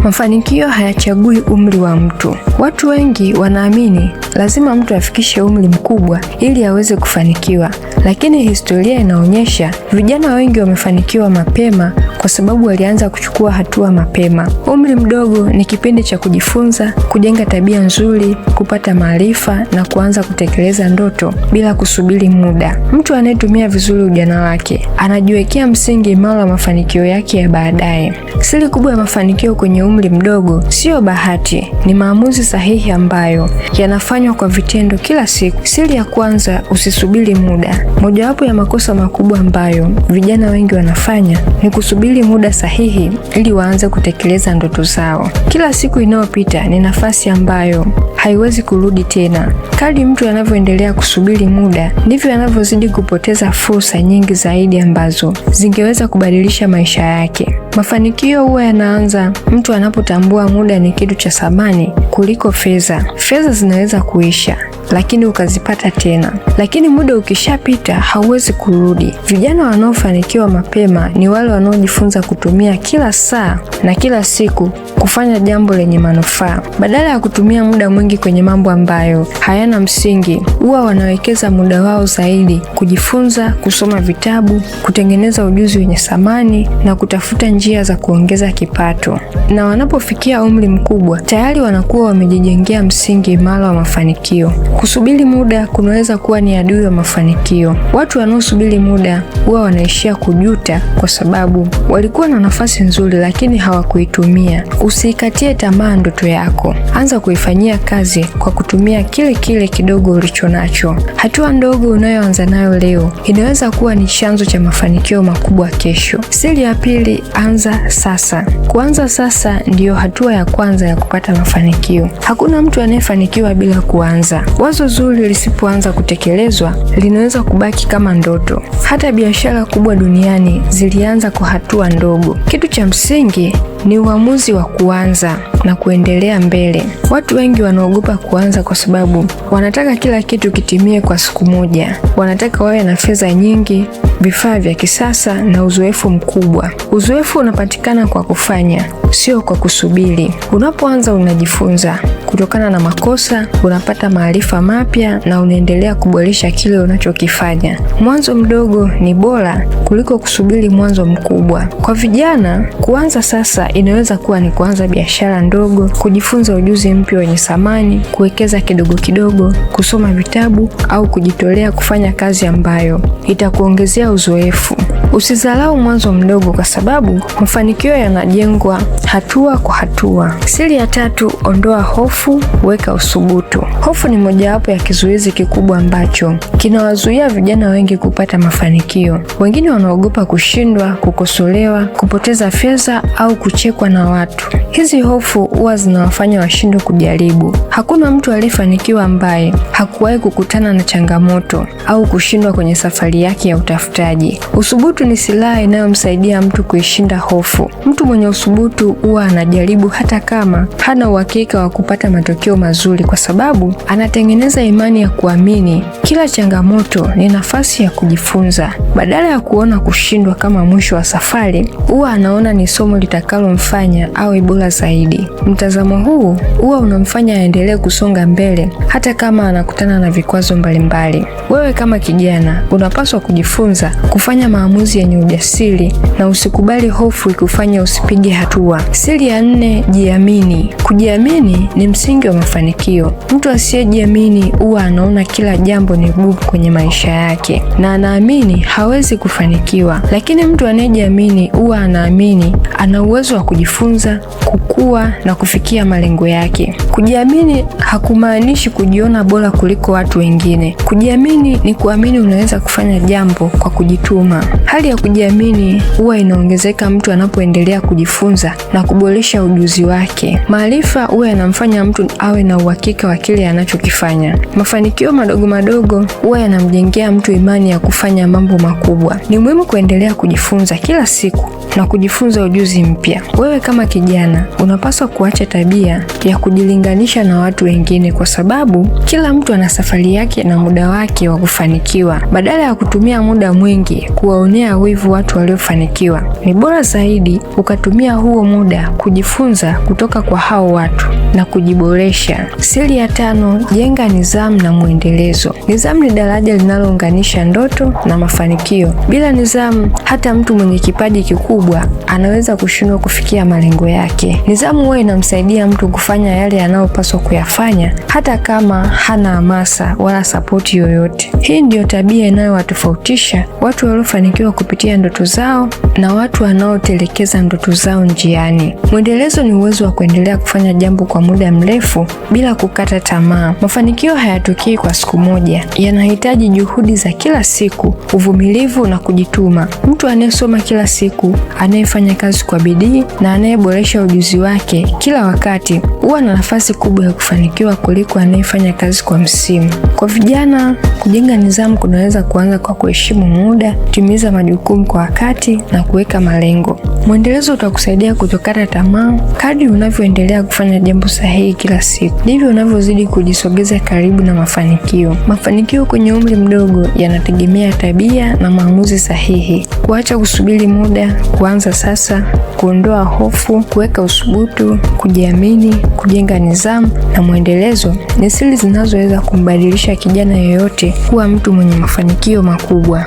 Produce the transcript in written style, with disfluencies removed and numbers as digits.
Mafanikio hayachagui umri wa mtu. Watu wengi wanaamini lazima mtu afikishe umri mkubwa ili aweze kufanikiwa, lakini historia inaonyesha vijana wengi wamefanikiwa mapema kwa sababu walianza kuchukua hatua mapema. Umri mdogo ni kipindi cha kujifunza, kujenga tabia nzuri, kupata maarifa na kuanza kutekeleza ndoto bila kusubiri muda. Mtu anayetumia vizuri ujana wake anajiwekea msingi imara wa mafanikio yake ya baadaye. Siri kubwa ya mafanikio kwenye umri mdogo sio bahati, ni maamuzi sahihi ambayo yanafanywa kwa vitendo kila siku. Siri ya kwanza, usisubiri muda. Mojawapo ya makosa makubwa ambayo vijana wengi wanafanya ni kusubiri muda sahihi ili waanze kutekeleza ndoto zao. Kila siku inayopita ni nafasi ambayo haiwezi kurudi tena. Kadri mtu anavyoendelea kusubiri muda, ndivyo anavyozidi kupoteza fursa nyingi zaidi ambazo zingeweza kubadilisha maisha yake. Mafanikio huwa yanaanza mtu anapotambua muda ni kitu cha thamani kuliko fedha. Fedha zinaweza kuisha, lakini ukazipata tena, lakini muda ukishapita hauwezi kurudi. Vijana wanaofanikiwa mapema ni wale wanaojifunza kutumia kila saa na kila siku kufanya jambo lenye manufaa. Badala ya kutumia muda mwingi kwenye mambo ambayo hayana msingi, huwa wanawekeza muda wao zaidi kujifunza, kusoma vitabu, kutengeneza ujuzi wenye thamani na kutafuta njia za kuongeza kipato. Na wanapofikia umri mkubwa, tayari wanakuwa wamejijengea msingi imara wa mafanikio. Kusubiri muda kunaweza kuwa ni adui wa mafanikio. Watu wanaosubiri muda huwa wanaishia kujuta kwa sababu walikuwa na nafasi nzuri lakini hawakuitumia. Usiikatie tamaa ndoto yako. Anza kuifanyia kazi kwa kutumia kile kidogo ulichonacho. Hatua ndogo unayoanza nayo leo inaweza kuwa ni chanzo cha mafanikio makubwa kesho. Siri ya pili, anza sasa. Kuanza sasa ndiyo hatua ya kwanza ya kupata mafanikio. Hakuna mtu anayefanikiwa bila kuanza. Wazo zuri lisipoanza kutekelezwa linaweza kubaki kama ndoto. Hata biashara kubwa duniani zilianza kwa hatua ndogo. Kitu cha msingi ni uamuzi wa kuanza na kuendelea mbele. Watu wengi wanaogopa kuanza kwa sababu wanataka kila kitu kitimie kwa siku moja. Wanataka wawe na fedha nyingi, vifaa vya kisasa na uzoefu mkubwa. Uzoefu unapatikana kwa kufanya, sio kwa kusubiri. Unapoanza unajifunza kutokana na makosa, unapata maarifa mapya na unaendelea kuboresha kile unachokifanya. Mwanzo mdogo ni bora kuliko kusubiri mwanzo mkubwa. Kwa vijana, kuanza sasa inaweza kuwa ni kuanza biashara ndogo, kujifunza ujuzi mpya wenye thamani, kuwekeza kidogo kidogo, kusoma vitabu au kujitolea kufanya kazi ambayo itakuongezea uzoefu. Usidharau mwanzo mdogo kwa sababu mafanikio yanajengwa hatua kwa hatua. Siri ya tatu, ondoa hofu, weka uthubutu. Hofu ni mojawapo ya kizuizi kikubwa ambacho kinawazuia vijana wengi kupata mafanikio. Wengine wanaogopa kushindwa, kukosolewa, kupoteza fedha au kuchekwa na watu. Hizi hofu huwa zinawafanya washindwe kujaribu. Hakuna mtu aliyefanikiwa ambaye hakuwahi kukutana na changamoto au kushindwa kwenye safari yake ya utafutaji. Uthubutu ni silaha inayomsaidia mtu kuishinda hofu. Mtu mwenye uthubutu huwa anajaribu hata kama hana uhakika wa kupata matokeo mazuri, kwa sababu anatengeneza imani ya kuamini kila changamoto ni nafasi ya kujifunza. Badala ya kuona kushindwa kama mwisho wa safari, huwa anaona ni somo litakalomfanya awe bora zaidi. Mtazamo huu huwa unamfanya aendelee kusonga mbele hata kama anakutana na vikwazo mbalimbali. Wewe kama kijana unapaswa kujifunza kufanya maamuzi yenye ujasiri na usikubali hofu ikufanya usipige hatua. Siri ya 4, jiamini. Kujiamini ni msingi wa mafanikio. Mtu asiyejiamini huwa anaona kila jambo ni gumu kwenye maisha yake na anaamini hawezi kufanikiwa, lakini mtu anayejiamini huwa anaamini ana uwezo wa kujifunza, kukua na kufikia malengo yake. Kujiamini hakumaanishi kujiona bora kuliko watu wengine. Kujiamini ni kuamini unaweza kufanya jambo kwa kujituma. Hali ya kujiamini huwa inaongezeka mtu anapoendelea kujifunza na kuboresha ujuzi wake. Maarifa huwa yanamfanya mtu awe na uhakika wa kile anachokifanya. Mafanikio madogo madogo huwa yanamjengea mtu imani ya kufanya mambo makubwa. Ni muhimu kuendelea kujifunza kila siku, na kujifunza ujuzi mpya. Wewe kama kijana unapaswa kuacha tabia ya kujilinganisha na watu wengine, kwa sababu kila mtu ana safari yake na muda wake wa kufanikiwa. Badala ya kutumia muda mwingi kuwaonea wivu watu waliofanikiwa, ni bora zaidi ukatumia huo muda kujifunza kutoka kwa hao watu na kujiboresha. Siri ya 5, jenga nidhamu na mwendelezo. Nidhamu ni daraja linalounganisha ndoto na mafanikio. Bila nidhamu, hata mtu mwenye kipaji kikubwa anaweza kushindwa kufikia malengo yake. Nidhamu huwa inamsaidia mtu kufanya yale anayopaswa kuyafanya hata kama hana hamasa wala sapoti yoyote. Hii ndiyo tabia inayowatofautisha watu waliofanikiwa kupitia ndoto zao na watu wanaotelekeza ndoto zao njiani. Mwendelezo ni uwezo wa kuendelea kufanya jambo kwa muda mrefu bila kukata tamaa. Mafanikio hayatokei kwa siku moja, yanahitaji juhudi za kila siku, uvumilivu na kujituma. Mtu anayesoma kila siku, anayefanya kazi kwa bidii na anayeboresha ujuzi wake kila wakati huwa na nafasi kubwa ya kufanikiwa kuliko anayefanya kazi kwa msimu. Kwa vijana, kujenga nidhamu kunaweza kuanza kwa kuheshimu muda, kutimiza majukumu kwa wakati na kuweka malengo. Mwendelezo utakusaidia kutokata tamaa. Kadri unavyoendelea kufanya jambo sahihi kila siku, ndivyo unavyozidi kujisogeza karibu na mafanikio. Mafanikio kwenye umri mdogo yanategemea tabia na maamuzi sahihi. Kuacha kusubiri muda, kuanza sasa, kuondoa hofu, kuweka uthubutu, kujiamini, kujenga nidhamu na mwendelezo ni siri zinazoweza kumbadilisha kijana yeyote kuwa mtu mwenye mafanikio makubwa.